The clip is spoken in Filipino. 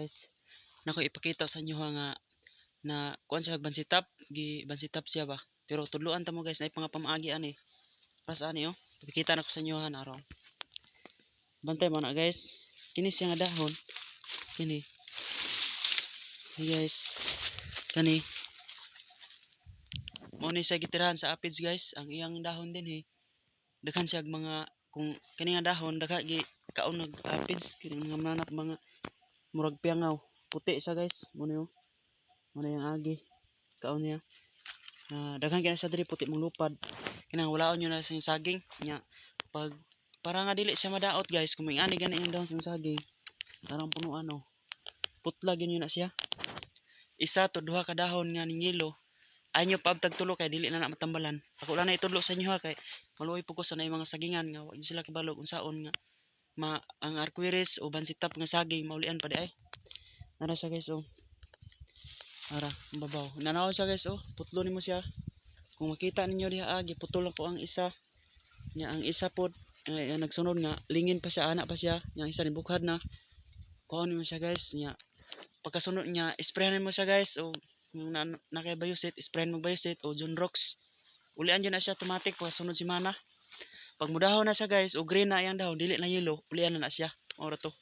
guys. Nako ipakita sa inyo nga na kuan sa bansitap, bansitap siya ba. Pero tudloan ta mo guys na ipangapamaagi ani. Pas ani oh. Ipakita nako sa inyo araw. Bantay mo na guys. Kini siya nga dahon. Kini. Hey guys. Kani. Mo ni siya gitirahan sa apids guys. Ang iyang dahon din daghan siya mga kung kani nga dahon dagha gi kaon nag apids kini nga manak mga murag piangaw. Puti siya guys. Mo ni yung agi. Kaon niya. Daghan kaya sa diri puti mong lupad. Kinang walaon nyo na sa saging nya pag para nga dili siya madaot guys kung may ani gani yung dahon sa saging tarang punuan putla gyud na siya isa to duha ka dahon nga ningilo ay nyo paabtag tulo kay dili na matambalan ako lang na itudlo sa inyo kay maluoy pugos na yung mga sagingan nga wa sila kabalog unsaon nga ang arqueires o bansitap nga saging maulian pa di ay nara siya guys ara babaw nanaw siya guys putlo nimo siya kung makita ninyo diha giputol ko ang isa nya ang isa pod nagsunod nga lingin pa siya ana pa siya yang isa nibukhad na kuha nimo siya guys nya pagkasunod nya isprayan mo siya guys o yung nakay bayosit isprayan mo bayosit o John Rocks ulian dyan na siya automatic pagkasunod si mana pag mudahon na siya guys o green na yang dahon dili na yellow ulian na siya ora to